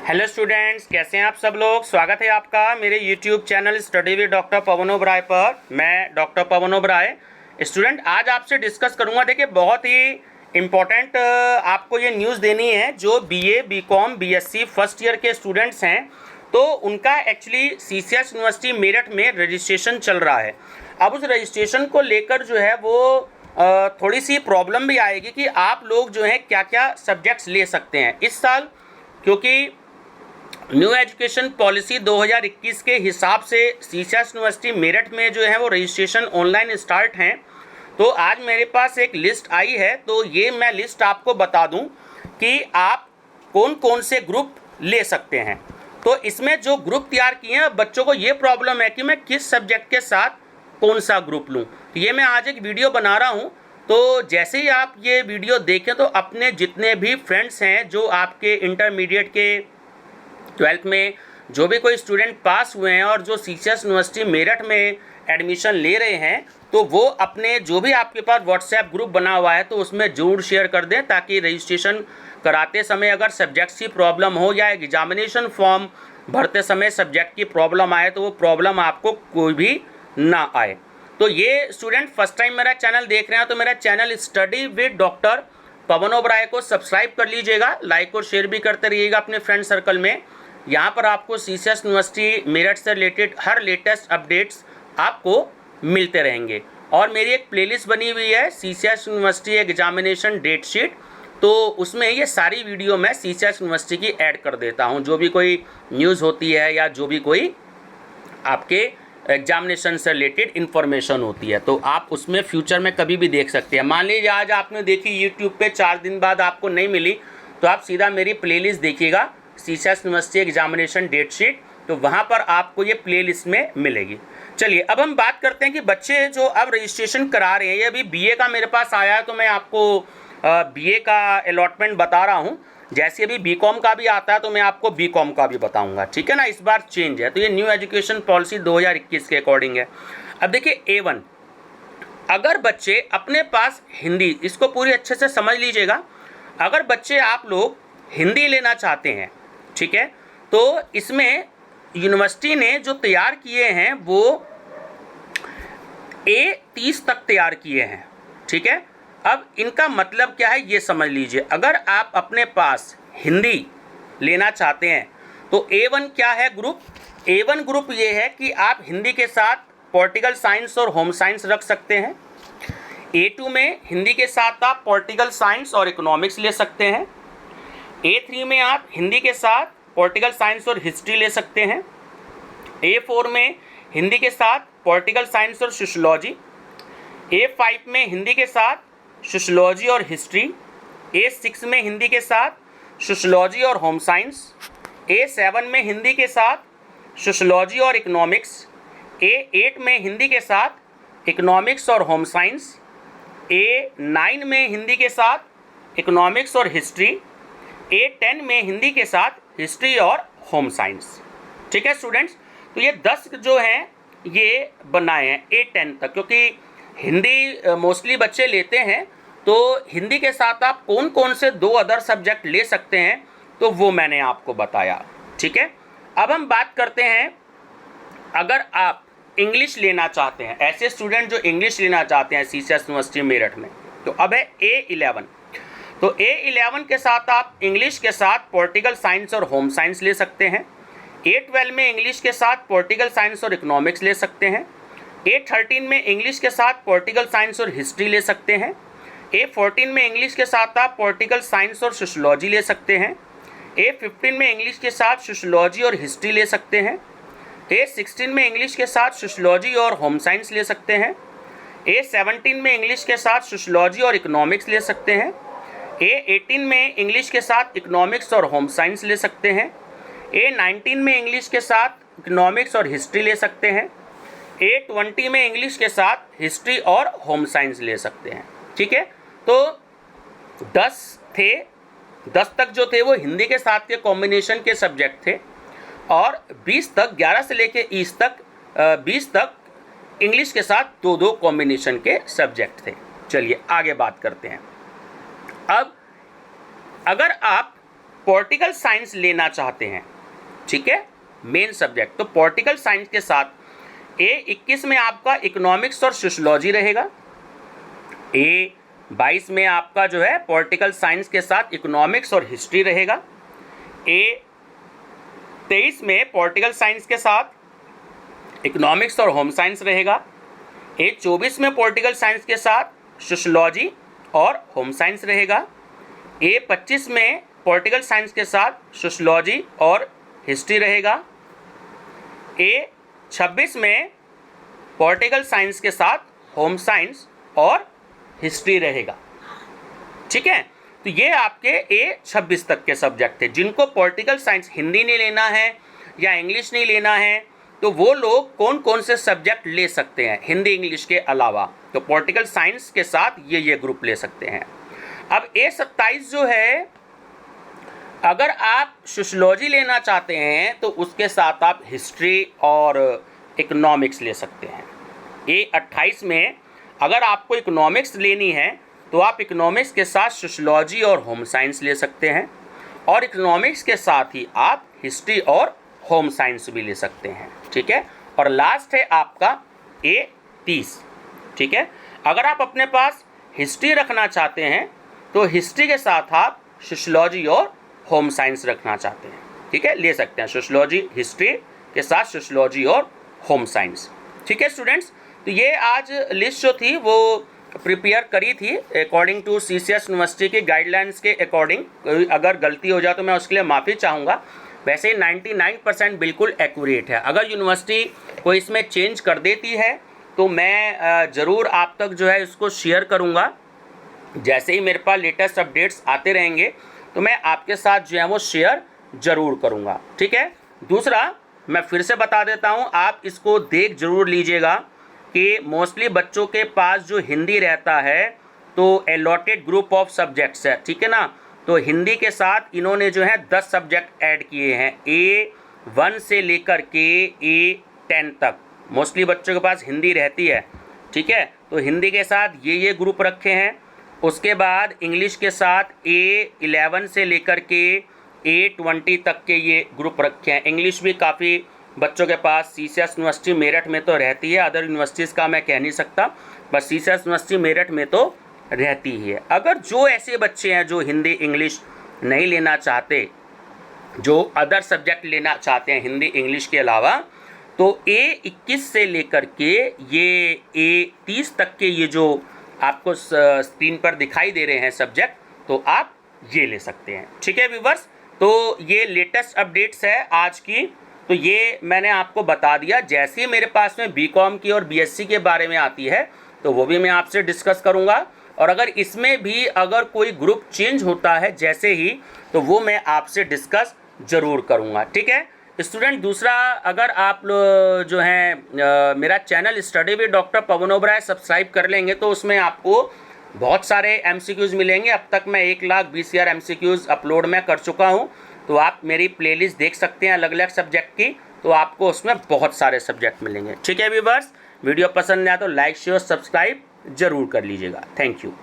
Hello students, कैसे हैं आप सब लोग। स्वागत है आपका मेरे YouTube channel study with doctor Pawan Oberoi पर। मैं डॉक्टर पवन ओबराय। स्टूडेंट, आज आपसे डिस्कस करूंगा। देखिए, बहुत ही इम्पोर्टेंट आपको ये न्यूज़ देनी है। जो BA, BCom, BSc first year के स्टूडेंट्स हैं, तो उनका एक्चुअली सीसीएस यूनिवर्सिटी मेरठ में रजिस्ट्रेशन चल रहा है। अब उस रजिस्ट्रेशन को लेकर जो है वो थोड़ी सी प्रॉब्लम भी आएगी कि आप लोग जो है क्या क्या सब्जेक्ट्स ले सकते हैं इस साल, क्योंकि न्यू एजुकेशन पॉलिसी 2021 के हिसाब से सीसीएस यूनिवर्सिटी मेरठ में जो है वो रजिस्ट्रेशन ऑनलाइन स्टार्ट हैं। तो आज मेरे पास एक लिस्ट आई है, तो ये मैं लिस्ट आपको बता दूं कि आप कौन कौन से ग्रुप ले सकते हैं। तो इसमें जो ग्रुप तैयार किए हैं, बच्चों को ये प्रॉब्लम है कि मैं किस सब्जेक्ट के साथ कौन सा ग्रुप लूँ। तो ये मैं आज एक वीडियो बना रहा हूँ। तो जैसे ही आप ये वीडियो देखें तो अपने जितने भी फ्रेंड्स हैं जो आपके इंटरमीडिएट के 12th में जो भी कोई स्टूडेंट पास हुए हैं और जो सीसीएस यूनिवर्सिटी मेरठ में एडमिशन ले रहे हैं, तो वो अपने जो भी आपके पास व्हाट्सएप ग्रुप बना हुआ है तो उसमें जरूर शेयर कर दें, ताकि रजिस्ट्रेशन कराते समय अगर सब्जेक्ट्स की प्रॉब्लम हो या एग्जामिनेशन फॉर्म भरते समय सब्जेक्ट की प्रॉब्लम आए तो वो प्रॉब्लम आपको कोई भी ना आए। तो ये स्टूडेंट फर्स्ट टाइम मेरा चैनल देख रहे हैं तो मेरा channel study with doctor Pawan Oberoi को सब्सक्राइब कर लीजिएगा, लाइक और शेयर भी करते रहिएगा अपने फ्रेंड सर्कल में। यहाँ पर आपको सीसीएस यूनिवर्सिटी मेरठ से रिलेटेड हर लेटेस्ट अपडेट्स आपको मिलते रहेंगे। और मेरी एक प्लेलिस्ट बनी हुई है CCS university examination date sheet, तो उसमें ये सारी वीडियो मैं सीसीएस यूनिवर्सिटी की ऐड कर देता हूँ। जो भी कोई न्यूज़ होती है या जो भी कोई आपके एग्जामिनेशन से रिलेटेड इन्फॉर्मेशन होती है, तो आप उसमें फ्यूचर में कभी भी देख सकते हैं। मान लीजिए आज आपने देखी यूट्यूब पे, 4 दिन बाद आपको नहीं मिली, तो आप सीधा मेरी प्लेलिस्ट देखिएगा CCS university examination date sheet, तो वहाँ पर आपको ये प्लेलिस्ट में मिलेगी। चलिए, अब हम बात करते हैं कि बच्चे जो अब रजिस्ट्रेशन करा रहे हैं, ये अभी बीए का मेरे पास आया है तो मैं आपको बीए का अलॉटमेंट बता रहा हूँ। जैसे अभी बीकॉम का भी आता है तो मैं आपको बीकॉम का भी बताऊंगा, ठीक है ना। इस बार चेंज है, तो ये न्यू एजुकेशन पॉलिसी 2021 के अकॉर्डिंग है। अब देखिए A1, अगर बच्चे अपने पास हिंदी, इसको पूरी अच्छे से समझ लीजिएगा, अगर बच्चे आप लोग हिंदी लेना चाहते हैं, ठीक है, तो इसमें यूनिवर्सिटी ने जो तैयार किए हैं वो A30 तक तैयार किए हैं, ठीक है। अब इनका मतलब क्या है ये समझ लीजिए। अगर आप अपने पास हिंदी लेना चाहते हैं तो A1 क्या है ग्रुप। A1 ग्रुप ये है कि आप हिंदी के साथ पॉलिटिकल साइंस और होम साइंस रख सकते हैं। A2 में हिंदी के साथ आप पॉलिटिकल साइंस और इकोनॉमिक्स ले सकते हैं। A3 में आप हिंदी के साथ पॉलिटिकल साइंस और हिस्ट्री ले सकते हैं। A4 में हिंदी के साथ पॉलिटिकल साइंस और सोशियोलॉजी। A5 में हिंदी के साथ सोशियोलॉजी और हिस्ट्री। A6 में हिंदी के साथ सोशियोलॉजी और होम साइंस। A7 में हिंदी के साथ सोशियोलॉजी और इकोनॉमिक्स। A8 में हिंदी के साथ इकोनॉमिक्स और होम साइंस। A9 में हिंदी के साथ इकोनॉमिक्स और हिस्ट्री। A10 में हिंदी के साथ हिस्ट्री और होम साइंस, ठीक है स्टूडेंट्स। तो ये 10 जो हैं ये बनाए हैं A10 तक, क्योंकि हिंदी मोस्टली बच्चे लेते हैं, तो हिंदी के साथ आप कौन कौन से 2 अदर सब्जेक्ट ले सकते हैं तो वो मैंने आपको बताया, ठीक है। अब हम बात करते हैं, अगर आप इंग्लिश लेना चाहते हैं, ऐसे स्टूडेंट जो इंग्लिश लेना चाहते हैं सीसीएस यूनिवर्सिटी मेरठ में, तो अब है A11। तो A11 के साथ आप इंग्लिश के साथ पॉलिटिकल साइंस और होम साइंस ले सकते हैं। A12 में इंग्लिश के साथ पॉलिटिकल साइंस और इकोनॉमिक्स ले सकते हैं। A13 में इंग्लिश के साथ पॉलिटिकल साइंस और हिस्ट्री ले सकते हैं। A14 में इंग्लिश के साथ आप पॉलिटिकल साइंस और सोशियोलॉजी ले सकते हैं। A15 में इंग्लिश के साथ सोशियोलॉजी और हिस्ट्री ले सकते हैं। A16 में इंग्लिश के साथ सोशियोलॉजी और होम साइंस ले सकते हैं। A17 में इंग्लिश के साथ सोशियोलॉजी और इकोनॉमिक्स ले सकते हैं। A18 में इंग्लिश के साथ इकोनॉमिक्स और होम साइंस ले सकते हैं। A19 में इंग्लिश के साथ इकोनॉमिक्स और हिस्ट्री ले सकते हैं। A20 में इंग्लिश के साथ हिस्ट्री और होम साइंस ले सकते हैं, ठीक है। तो 10 थे, 10 तक जो थे वो हिंदी के साथ के कॉम्बिनेशन के सब्जेक्ट थे, और 20 तक, 11 से लेके 20 तक इंग्लिश के साथ 2-2 कॉम्बिनेशन के सब्जेक्ट थे। चलिए आगे बात करते हैं। अब अगर आप पॉलिटिकल साइंस लेना चाहते हैं, ठीक है, मेन सब्जेक्ट, तो पॉलिटिकल साइंस के साथ A21 में आपका इकोनॉमिक्स और सोशियोलॉजी रहेगा, A22 में आपका जो है पॉलिटिकल साइंस के साथ इकोनॉमिक्स और हिस्ट्री रहेगा, A23 में पॉलिटिकल साइंस के साथ इकोनॉमिक्स और होम साइंस रहेगा, A24 में पॉलिटिकल साइंस के साथ सोशियोलॉजी और होम साइंस रहेगा, A25 में पॉलिटिकल साइंस के साथ सोशियोलॉजी और हिस्ट्री रहेगा, A26 में पॉलिटिकल साइंस के साथ होम साइंस और हिस्ट्री रहेगा, ठीक है। तो ये आपके A26 तक के सब्जेक्ट थे। जिनको पॉलिटिकल साइंस हिंदी नहीं लेना है या इंग्लिश नहीं लेना है, तो वो लोग कौन कौन से सब्जेक्ट ले सकते हैं हिंदी इंग्लिश के अलावा, तो पॉलिटिकल साइंस के साथ ये ग्रुप ले सकते हैं। अब A27 जो है, अगर आप सोशियोलॉजी लेना चाहते हैं तो उसके साथ आप हिस्ट्री और इकोनॉमिक्स ले सकते हैं। A28 में अगर आपको इकोनॉमिक्स लेनी है तो आप इकोनॉमिक्स के साथ सोशियोलॉजी और होम साइंस ले सकते हैं, और इकोनॉमिक्स के साथ ही आप हिस्ट्री और होम साइंस भी ले सकते हैं, ठीक है। और लास्ट है आपका A30, ठीक है। अगर आप अपने पास हिस्ट्री रखना चाहते हैं तो हिस्ट्री के साथ आप सोशियोलॉजी और होम साइंस रखना चाहते हैं, ठीक है, ले सकते हैं, सोशियोलॉजी हिस्ट्री के साथ सोशियोलॉजी और होम साइंस, ठीक है स्टूडेंट्स। तो ये आज लिस्ट जो थी वो प्रिपेयर करी थी अकॉर्डिंग टू CCS यूनिवर्सिटी के गाइडलाइंस के अकॉर्डिंग। अगर गलती हो जाए तो मैं उसके लिए माफ़ी चाहूँगा। वैसे 99% बिल्कुल एक्यूरेट है। अगर यूनिवर्सिटी कोई इसमें चेंज कर देती है तो मैं ज़रूर आप तक जो है इसको शेयर करूँगा। जैसे ही मेरे पास लेटेस्ट अपडेट्स आते रहेंगे तो मैं आपके साथ जो है वो शेयर ज़रूर करूँगा, ठीक है। दूसरा मैं फिर से बता देता हूँ, आप इसको देख ज़रूर लीजिएगा कि मोस्टली बच्चों के पास जो हिंदी रहता है तो अलॉटेड ग्रुप ऑफ सब्जेक्ट्स है, ठीक है ना। तो हिंदी के साथ इन्होंने जो है 10 सब्जेक्ट ऐड किए हैं, A1 से लेकर के A10 तक मोस्टली बच्चों के पास हिंदी रहती है, ठीक है। तो हिंदी के साथ ये ग्रुप रखे हैं। उसके बाद इंग्लिश के साथ A11 से लेकर के A20 तक के ये ग्रुप रखे हैं। इंग्लिश भी काफ़ी बच्चों के पास CCS यूनिवर्सिटी मेरठ में तो रहती है, अदर यूनिवर्सिटीज़ का मैं कह नहीं सकता, बस CCS यूनिवर्सिटी मेरठ में तो रहती ही है। अगर जो ऐसे बच्चे हैं जो हिंदी इंग्लिश नहीं लेना चाहते, जो अदर सब्जेक्ट लेना चाहते हैं हिंदी इंग्लिश के अलावा, तो A21 से लेकर के ये A30 तक के ये जो आपको स्क्रीन पर दिखाई दे रहे हैं सब्जेक्ट, तो आप ये ले सकते हैं, ठीक है व्यूवर्स। तो ये लेटेस्ट अपडेट्स है आज की, तो ये मैंने आपको बता दिया। जैसे ही मेरे पास में BCom की और BSc के बारे में आती है तो वो भी मैं आपसे डिस्कस करूँगा, और अगर इसमें भी अगर कोई ग्रुप चेंज होता है जैसे ही, तो वो मैं आपसे डिस्कस ज़रूर करूँगा, ठीक है स्टूडेंट। दूसरा, अगर आप जो हैं मेरा channel study with doctor Pawan Oberoi subscribe कर लेंगे तो उसमें आपको बहुत सारे MCQs मिलेंगे। अब तक मैं 1,20,000 MCQs अपलोड मैं कर चुका हूं, तो आप मेरी प्लेलिस्ट देख सकते हैं अलग अलग सब्जेक्ट की, तो आपको उसमें बहुत सारे सब्जेक्ट मिलेंगे, ठीक है व्यूअर्स। वीडियो पसंद आया तो लाइक शेयर सब्सक्राइब ज़रूर कर लीजिएगा। Thank you.